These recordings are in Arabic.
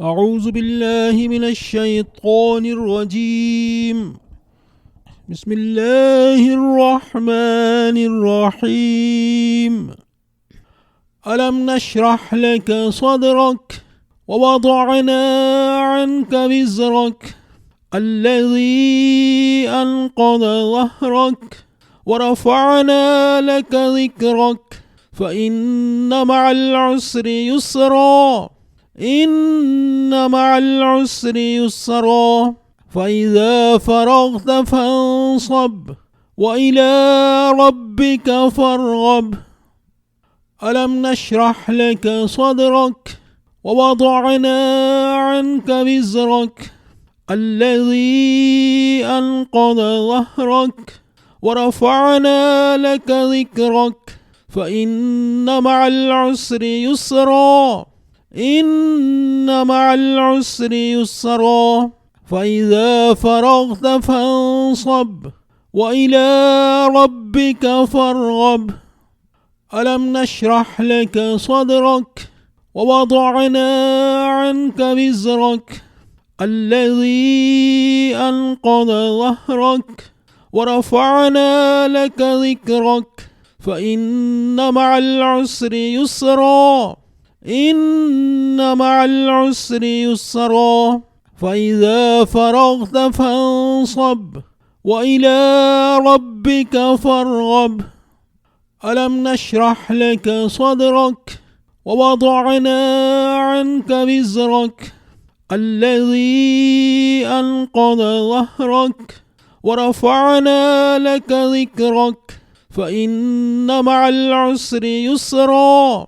أعوذ بالله من الشيطان الرجيم. بسم الله الرحمن الرحيم. ألم نشرح لك صدرك ووضعنا عنك وزرك الذي أنقض ظهرك ورفعنا لك ذكرك فإن مع العسر يسرا إن مع العسر يسرا فإذا فرغت فانصب وإلى ربك فارغب. ألم نشرح لك صدرك ووضعنا عنك وزرك الذي أنقض ظهرك ورفعنا لك ذكرك فإن مع العسر يسرا إن مع العسر يسرا فإذا فرغت فانصب وإلى ربك فارغب. ألم نشرح لك صدرك ووضعنا عنك وزرك الذي أنقض ظهرك ورفعنا لك ذكرك فإن مع العسر يسرا إن مع العسر يسرا فإذا فرغت فانصب وإلى ربك فارغب. ألم نشرح لك صدرك ووضعنا عنك وزرك الذي أنقض ظهرك ورفعنا لك ذكرك فإن مع العسر يسرا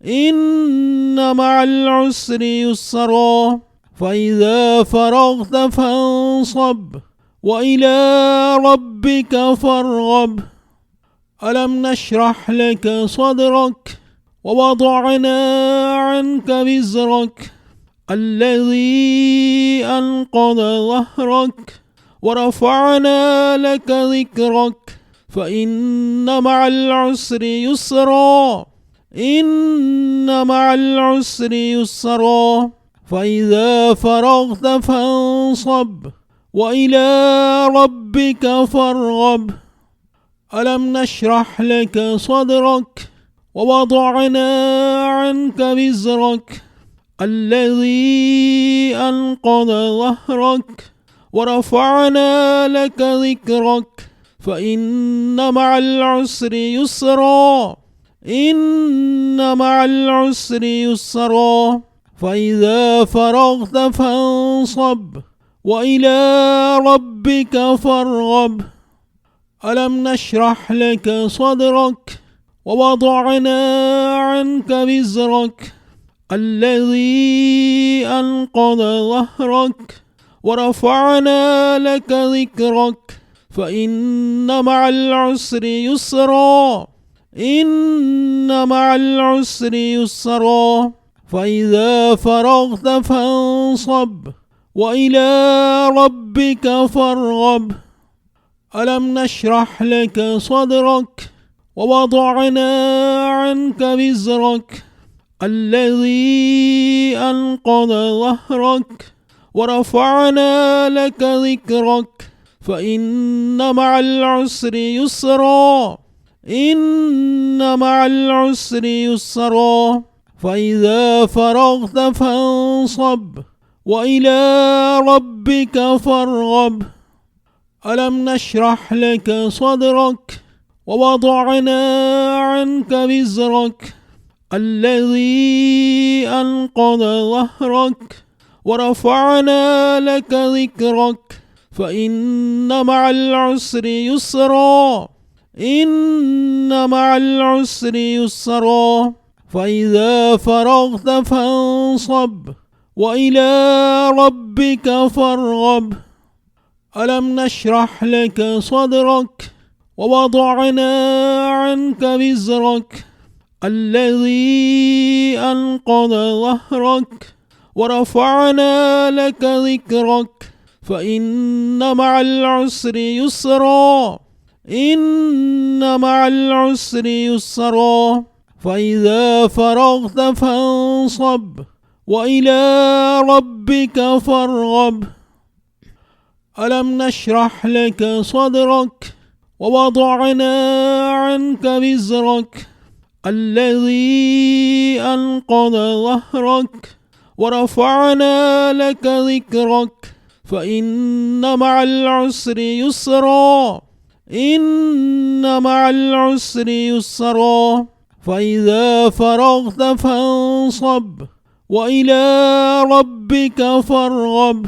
إن مع العسر يسرا فإذا فرغت فانصب وإلى ربك فارغب. ألم نشرح لك صدرك ووضعنا عنك وزرك الذي أنقض ظهرك ورفعنا لك ذكرك فإن مع العسر يسرا إن مع العسر يسرا فإذا فرغت فانصب وإلى ربك فارغب. ألم نشرح لك صدرك ووضعنا عنك وزرك الذي أنقض ظهرك ورفعنا لك ذكرك فإن مع العسر يسرا إن مع العسر يسرا فإذا فرغت فانصب وإلى ربك فارغب. ألم نشرح لك صدرك ووضعنا عنك وزرك الذي أنقض ظهرك ورفعنا لك ذكرك فإن مع العسر يسرا إن مع العسر يسرا فإذا فرغت فانصب وإلى ربك فارغب. ألم نشرح لك صدرك ووضعنا عنك وزرك الذي أنقض ظهرك ورفعنا لك ذكرك فإن مع العسر يسرا إن مع العسر يسرا فإذا فرغت فانصب وإلى ربك فارغب. ألم نشرح لك صدرك ووضعنا عنك وزرك الذي أنقض ظهرك ورفعنا لك ذكرك فإن مع العسر يسرا إن مع العسر يسرا فإذا فرغت فانصب وإلى ربك فارغب. ألم نشرح لك صدرك ووضعنا عنك وزرك الذي أنقض ظهرك ورفعنا لك ذكرك فإن مع العسر يسرا إن مع العسر يسرا فإذا فرغت فانصب وإلى ربك فارغب. ألم نشرح لك صدرك ووضعنا عنك وزرك الذي أنقض ظهرك ورفعنا لك ذكرك فإن مع العسر يسرا. إن مع العسر يسرا. فإذا فرغت فانصب وإلى ربك فارغب.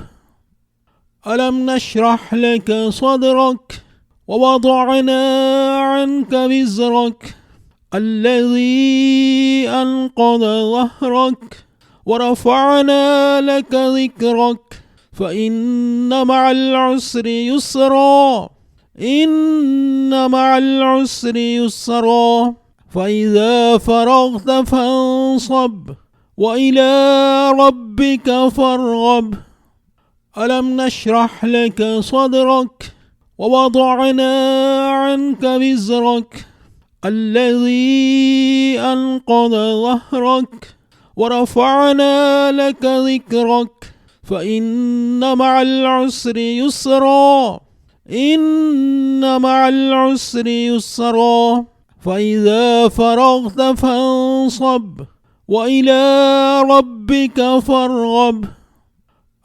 ألم نشرح لك صدرك ووضعنا عنك وزرك الذي أنقض ظهرك ورفعنا لك ذكرك فإن مع العسر يسرا. إن مع العسر يسرا. فإذا فرغت فانصب وإلى ربك فارغب. ألم نشرح لك صدرك ووضعنا عنك وزرك الذي أنقض ظهرك ورفعنا لك ذكرك فإن مع العسر يسرا. إن مع العسر يسرا. فإذا فرغت فانصب وإلى ربك فارغب.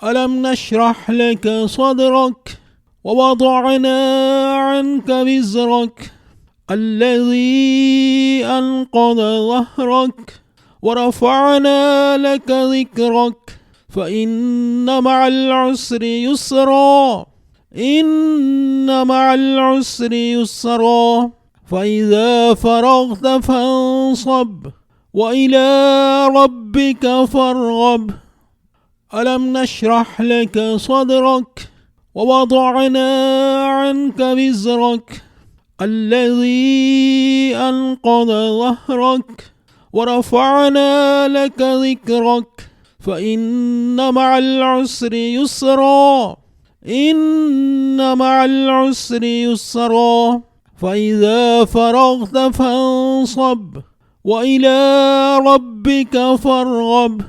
ألم نشرح لك صدرك ووضعنا عنك وزرك الذي أنقض ظهرك ورفعنا لك ذكرك فإن مع العسر يسرا. إن مع العسر يسرا. فإذا فرغت فانصب وإلى ربك فارغب. ألم نشرح لك صدرك ووضعنا عنك وزرك الذي أنقض ظهرك ورفعنا لك ذكرك فإن مع العسر يسرا. إن مع العسر يسرا. فإذا فرغت فانصب وإلى ربك فارغب.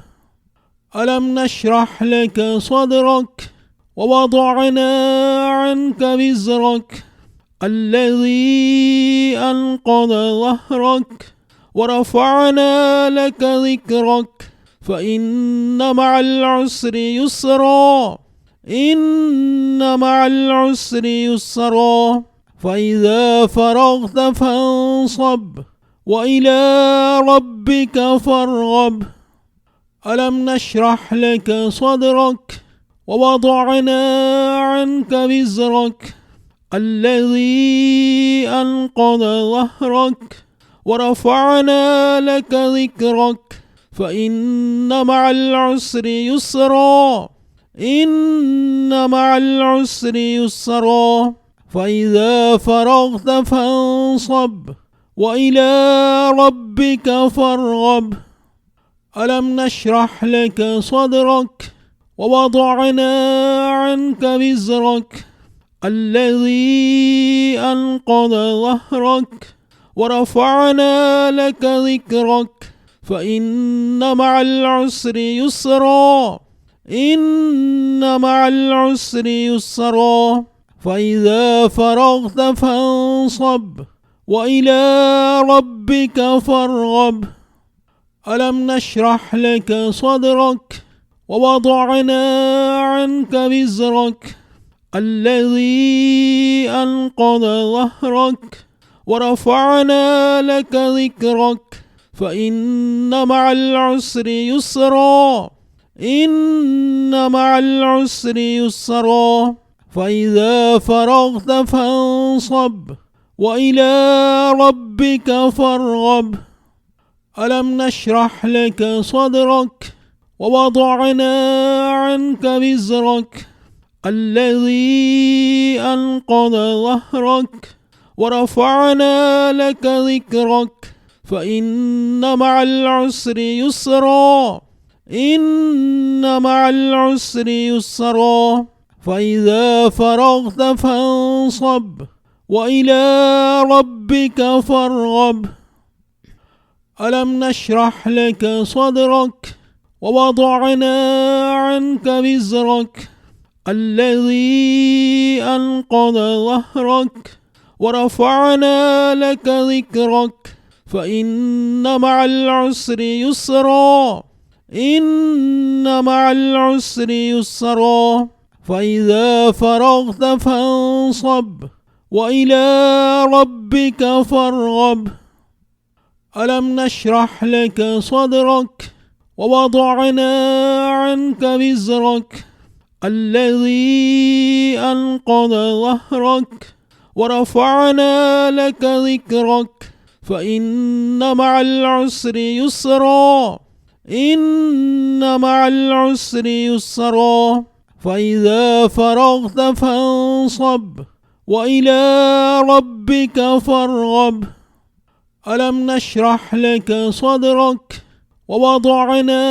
ألم نشرح لك صدرك ووضعنا عنك وزرك الذي أنقض ظهرك ورفعنا لك ذكرك فإن مع العسر يسرا. إن مع العسر يسرا. فإذا فرغت فانصب وإلى ربك فارغب. ألم نشرح لك صدرك ووضعنا عنك وزرك الذي أنقض ظهرك ورفعنا لك ذكرك فإن مع العسر يسرا. إن مع العسر يسرا. فإذا فرغت فانصب وإلى ربك فارغب. ألم نشرح لك صدرك ووضعنا عنك وزرك الذي أنقض ظهرك ورفعنا لك ذكرك فإن مع العسر يسرا. إن مع العسر يسرا. فإذا فرغت فانصب وإلى ربك فارغب. ألم نشرح لك صدرك ووضعنا عنك وزرك الذي أنقض ظهرك ورفعنا لك ذكرك فإن مع العسر يسرا. إن مع العسر يسرا. فإذا فرغت فانصب وإلى ربك فارغب. ألم نشرح لك صدرك ووضعنا عنك وزرك الذي أنقض ظهرك ورفعنا لك ذكرك فإن مع العسر يسرا. إن مع العسر يسرا. فإذا فرغت فانصب وإلى ربك فارغب. ألم نشرح لك صدرك ووضعنا عنك وزرك الذي أنقض ظهرك ورفعنا لك ذكرك فإن مع العسر يسرا إن مع العسر يسرا فإذا فرغت فانصب وإلى ربك فارغب ألم نشرح لك صدرك ووضعنا عنك وزرك الذي أنقض ظهرك ورفعنا لك ذكرك فإن مع العسر يسرا إن مع العسر يسرا فإذا فرغت فانصب وإلى ربك فارغب ألم نشرح لك صدرك ووضعنا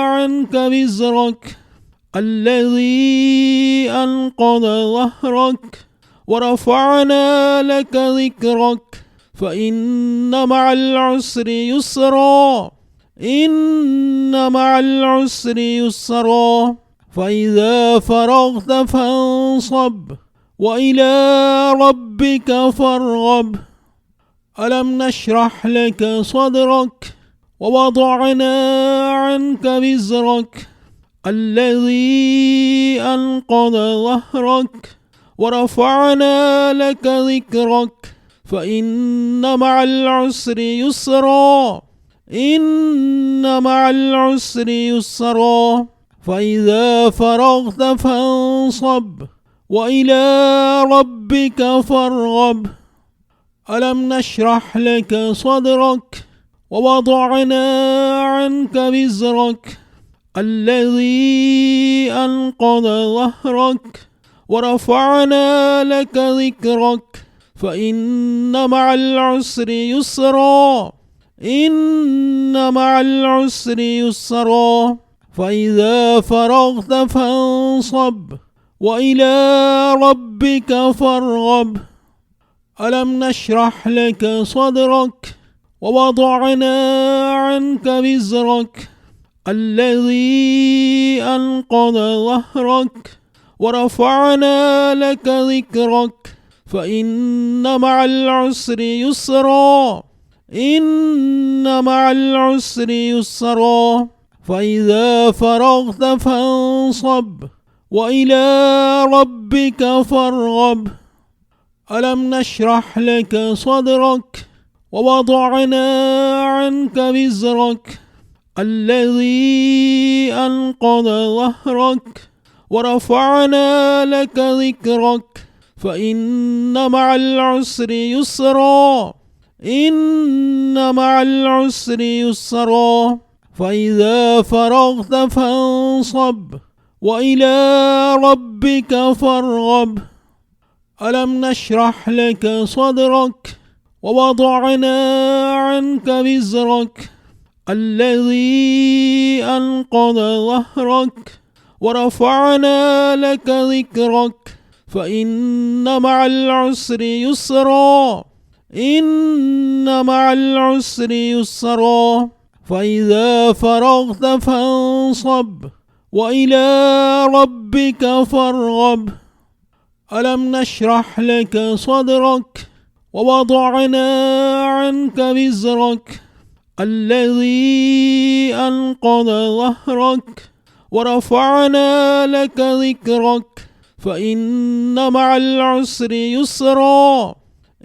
عنك وزرك الذي أنقض ظهرك ورفعنا لك ذكرك فإن مع العسر يسرا إن مع العسر يسرا فإذا فرغت فانصب وإلى ربك فارغب ألم نشرح لك صدرك ووضعنا عنك وزرك الذي أنقض ظهرك ورفعنا لك ذكرك فإن مع العسر يسرا إن مع العسر يسرا فإذا فرغت فانصب وإلى ربك فارغب ألم نشرح لك صدرك ووضعنا عنك وزرك الذي أنقض ظهرك ورفعنا لك ذكرك فإن مع العسر يسرا إن مع العسر يسرا فإذا فرغت فانصب وإلى ربك فارغب ألم نشرح لك صدرك ووضعنا عنك وزرك الذي أنقض ظهرك ورفعنا لك ذكرك فإن مع العسر يسرا إن مع العسر يسرا فإذا فرغت فانصب وإلى ربك فارغب ألم نشرح لك صدرك ووضعنا عنك وزرك الذي أنقض ظهرك ورفعنا لك ذكرك فإن مع العسر يسرا إن مع العسر يسرا فإذا فرغت فانصب وإلى ربك فارغب ألم نشرح لك صدرك ووضعنا عنك وزرك الذي أنقض ظهرك ورفعنا لك ذكرك فإن مع العسر يسرا إن مع العسر يسرا فإذا فرغت فانصب وإلى ربك فارغب ألم نشرح لك صدرك ووضعنا عنك وزرك الذي أنقض ظهرك ورفعنا لك ذكرك فإن مع العسر يسرا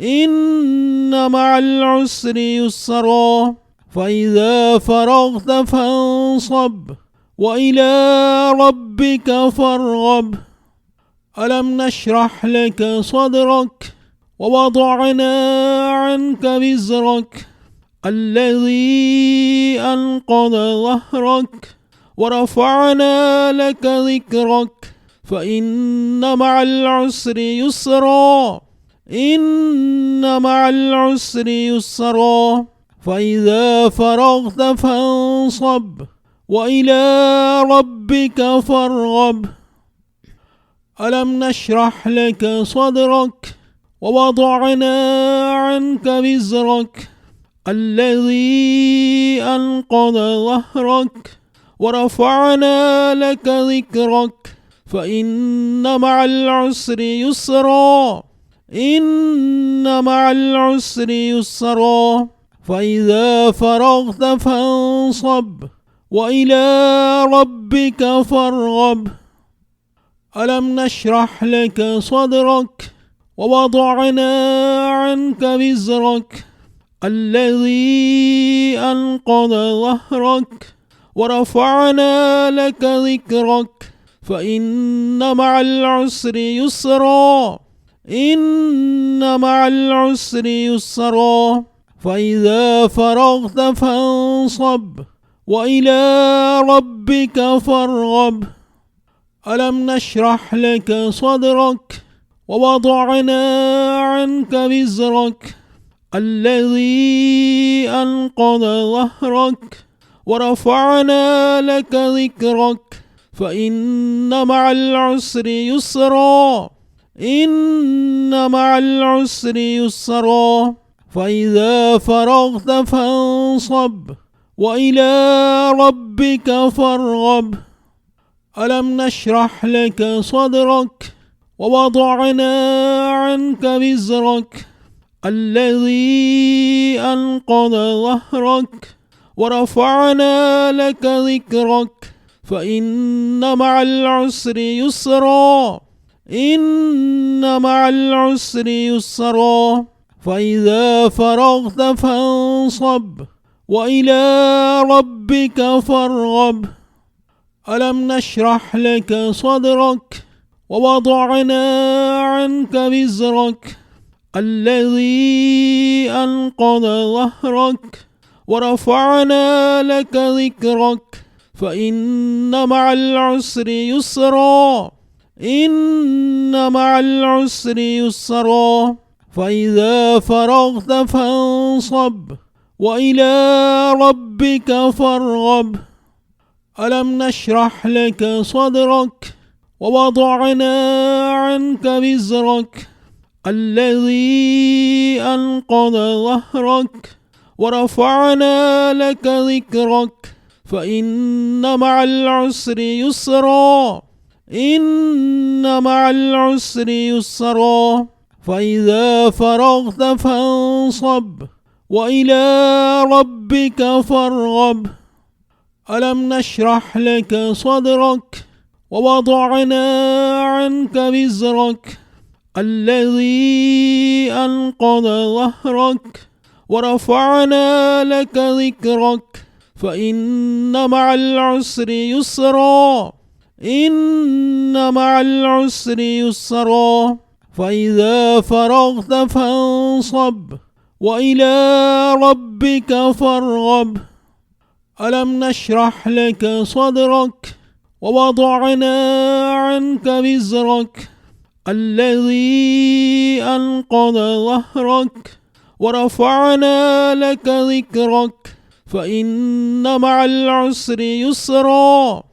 إن مع العسر يسرا فإذا فرغت فانصب وإلى ربك فارغب ألم نشرح لك صدرك ووضعنا عنك وزرك الذي أنقض ظهرك ورفعنا لك ذكرك فإن مع العسر يسرا إن مع العسر يسرا فإذا فرغت فانصب وإلى ربك فارغب ألم نشرح لك صدرك ووضعنا عنك وزرك الذي أنقض ظهرك ورفعنا لك ذكرك فإن مع العسر يسرا إن مع العسر يسرا فإذا فرغت فانصب وإلى ربك فارغب ألم نشرح لك صدرك ووضعنا عنك وزرك الذي أنقض ظهرك ورفعنا لك ذكرك فإن مع العسر يسرا إن مع العسر يسرا فإذا فرغت فانصب وإلى ربك فارغب ألم نشرح لك صدرك ووضعنا عنك وزرك الذي أنقض ظهرك ورفعنا لك ذكرك فإن مع العسر يسرا إن مع العسر يسرا فإذا فرغت فانصب وإلى ربك فارغب ألم نشرح لك صدرك ووضعنا عنك وزرك الذي أنقض ظهرك ورفعنا لك ذكرك فإن مع العسر يسرا إن مع العسر يسرا فإذا فرغت فانصب وإلى ربك فارغب ألم نشرح لك صدرك ووضعنا عنك وزرك الذي أنقض ظهرك ورفعنا لك ذكرك فإن مع العسر يسرا إن مع العسر يسرا فإذا فرغت فانصب وإلى ربك فارغب ألم نشرح لك صدرك ووضعنا عنك وزرك الذي أنقض ظهرك ورفعنا لك ذكرك فإن مع العسر يسرا إن مع العسر يسرا فإذا فرغت فانصب وإلى ربك فارغب ألم نشرح لك صدرك ووضعنا عنك وزرك الذي أنقض ظهرك ورفعنا لك ذكرك فإن مع العسر يسرا إن مع العسر يسرا فإذا فرغت فانصب وإلى ربك فارغب ألم نشرح لك صدرك ووضعنا عنك وزرك الذي أنقض ظهرك ورفعنا لك ذكرك فإن مع العسر يسرا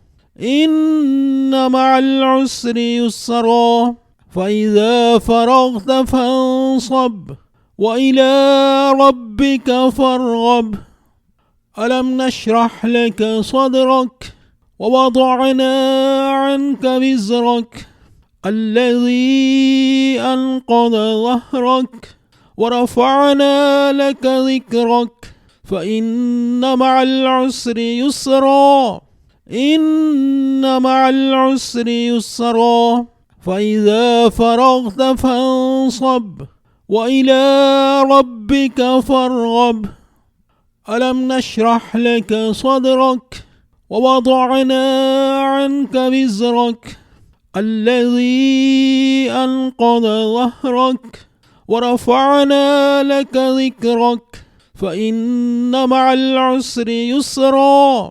إن مع العسر يسرا فإذا فرغت فانصب وإلى ربك فارغب ألم نشرح لك صدرك ووضعنا عنك وزرك الذي أنقض ظهرك ورفعنا لك ذكرك فإن مع العسر يسرا إن مع العسر يسرا فإذا فرغت فانصب وإلى ربك فارغب ألم نشرح لك صدرك ووضعنا عنك وزرك الذي أنقض ظهرك ورفعنا لك ذكرك فإن مع العسر يسرا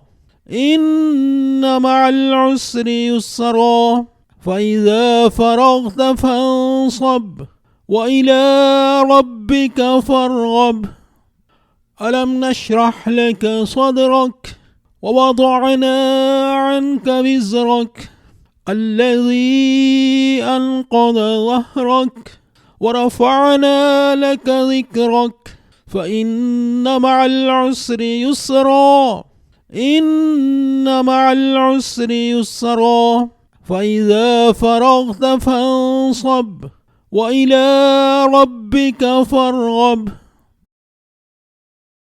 إن مع العسر يسرا فإذا فرغت فانصب وإلى ربك فارغب ألم نشرح لك صدرك ووضعنا عنك وزرك الذي أنقض ظهرك ورفعنا لك ذكرك فإن مع العسر يسرا إن مع العسر يسرا فإذا فرغت فانصب وإلى ربك فارغب.